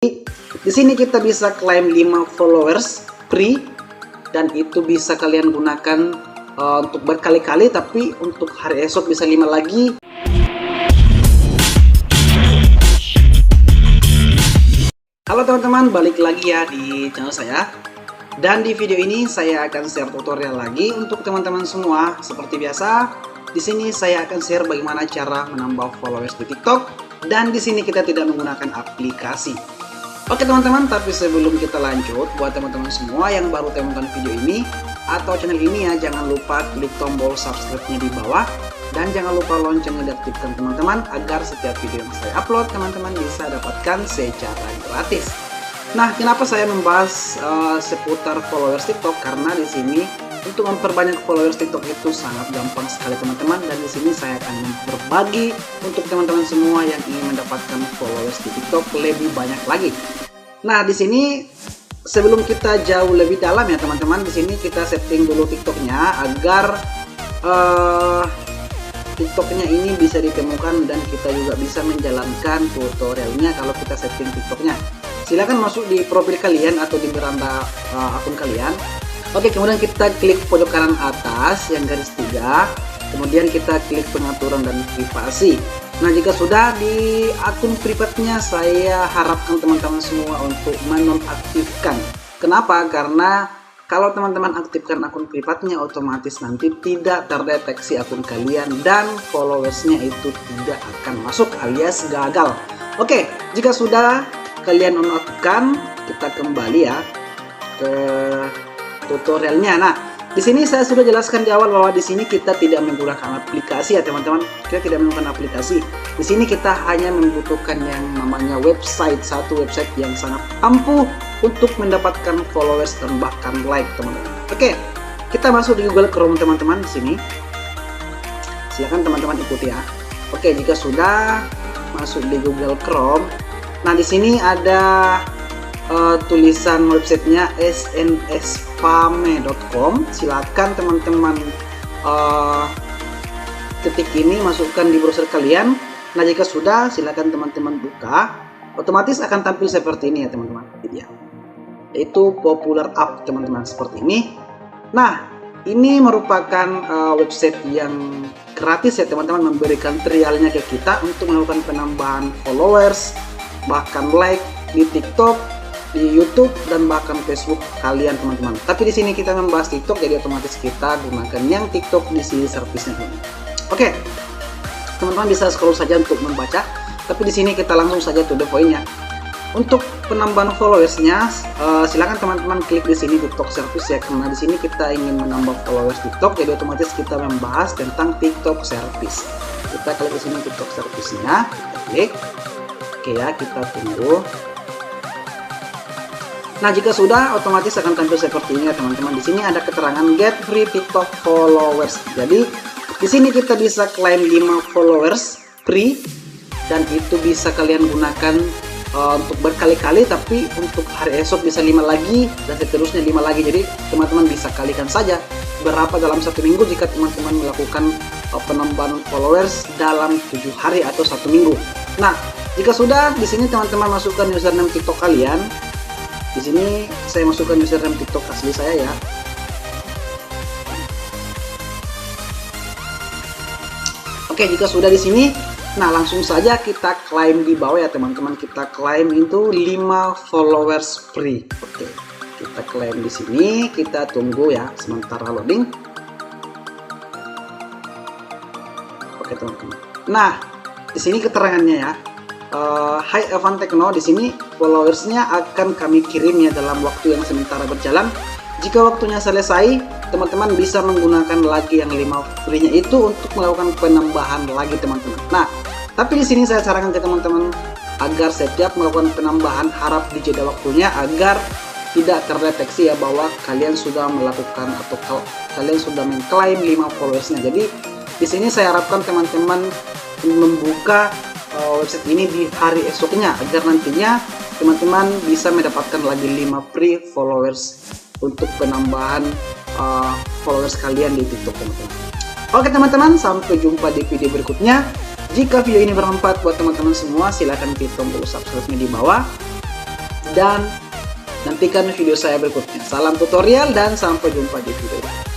Di sini kita bisa klaim 5 followers free dan itu bisa kalian gunakan untuk berkali-kali, tapi untuk hari esok bisa 5 lagi. Halo teman-teman, balik lagi ya di channel saya. Dan di video ini saya akan share tutorial lagi untuk teman-teman semua. Seperti biasa, di sini saya akan share bagaimana cara menambah followers di TikTok, dan di sini kita tidak menggunakan aplikasi. Oke teman-teman, tapi sebelum kita lanjut, buat teman-teman semua yang baru temukan video ini atau channel ini ya, jangan lupa klik tombol subscribe-nya di bawah dan jangan lupa loncengnya diaktifkan teman-teman, agar setiap video yang saya upload teman-teman bisa dapatkan secara gratis. Nah, kenapa saya membahas seputar followers TikTok? Karena di sini untuk memperbanyak followers TikTok itu sangat gampang sekali teman-teman, dan di sini saya akan berbagi untuk teman-teman semua yang ingin mendapatkan followers di TikTok lebih banyak lagi. Nah, di sini sebelum kita jauh lebih dalam ya teman-teman, di sini kita setting dulu TikToknya agar TikToknya ini bisa ditemukan dan kita juga bisa menjalankan tutorialnya kalau kita setting TikToknya. Silahkan masuk di profil kalian atau di beranda akun kalian. Oke, kemudian kita klik pojok kanan atas yang garis 3, kemudian kita klik pengaturan dan privasi. Nah, jika sudah di akun privatnya, saya harapkan teman-teman semua untuk menonaktifkan. Kenapa? Karena kalau teman-teman aktifkan akun privatnya, otomatis nanti tidak terdeteksi akun kalian dan followersnya itu tidak akan masuk alias gagal. Oke, jika sudah kalian nonaktifkan, kita kembali ya ke tutorialnya. Nah, di sini saya sudah jelaskan di awal bahwa di sini kita tidak menggunakan aplikasi ya teman-teman. Kita tidak menggunakan aplikasi. Di sini kita hanya membutuhkan yang namanya website, satu website yang sangat ampuh untuk mendapatkan followers dan bahkan like teman-teman. Oke, kita masuk di Google Chrome teman-teman di sini. Silakan teman-teman ikuti ya. Oke, jika sudah masuk di Google Chrome, nah di sini ada tulisan websitenya snsfame.com. Silakan teman-teman ketik ini, masukkan di browser kalian. Nah, jika sudah, silakan teman-teman buka. Otomatis akan tampil seperti ini ya teman-teman. Itu popular app teman-teman, seperti ini. Nah, ini merupakan website yang gratis ya teman-teman, memberikan trialnya ke kita untuk melakukan penambahan followers, bahkan like di TikTok, di YouTube, dan bahkan Facebook kalian teman-teman. Tapi di sini kita membahas TikTok, jadi otomatis kita gunakan yang TikTok di sini servisnya teman-teman. Oke, teman-teman bisa scroll saja untuk membaca, tapi di sini kita langsung saja to the point-nya. Untuk penambahan followersnya, silakan teman-teman klik di sini TikTok service ya, karena di sini kita ingin menambah followers TikTok, jadi otomatis kita membahas tentang TikTok service. Kita klik di sini TikTok service-nya, kita klik. Oke ya, kita tunggu. Nah, jika sudah, otomatis akan tampil seperti ini ya teman-teman. Di sini ada keterangan get free TikTok followers. Jadi di sini kita bisa klaim 5 followers free dan itu bisa kalian gunakan untuk berkali-kali, tapi untuk hari esok bisa 5 lagi dan seterusnya 5 lagi. Jadi teman-teman bisa kalikan saja berapa dalam 1 minggu jika teman-teman melakukan penambahan followers dalam 7 hari atau 1 minggu. Nah, jika sudah, di sini teman-teman masukkan username TikTok kalian. Di sini saya masukkan username TikTok asli saya ya. Oke, jika sudah di sini, nah langsung saja kita klaim di bawah ya teman-teman. Kita klaim itu 5 followers free. Oke, kita klaim di sini. Kita tunggu ya sementara loading. Oke teman-teman. Nah, di sini keterangannya ya. Hai Evan Tekno, di sini followersnya akan kami kirim ya dalam waktu yang sementara berjalan. Jika waktunya selesai, teman-teman bisa menggunakan lagi yang 5 free-nya itu untuk melakukan penambahan lagi teman-teman. Nah, tapi di sini saya sarankan ke teman-teman agar setiap melakukan penambahan harap dijeda waktunya agar tidak terdeteksi ya bahwa kalian sudah melakukan atau kalian sudah mengklaim 5 followersnya. Jadi di sini saya harapkan teman-teman membuka website ini di hari esoknya agar nantinya teman-teman bisa mendapatkan lagi 5 free followers untuk penambahan followers kalian di TikTok teman-teman. Oke teman-teman, sampai jumpa di video berikutnya. Jika video ini bermanfaat buat teman-teman semua, silahkan klik tombol subscribe-nya di bawah dan nantikan video saya berikutnya. Salam tutorial dan sampai jumpa di video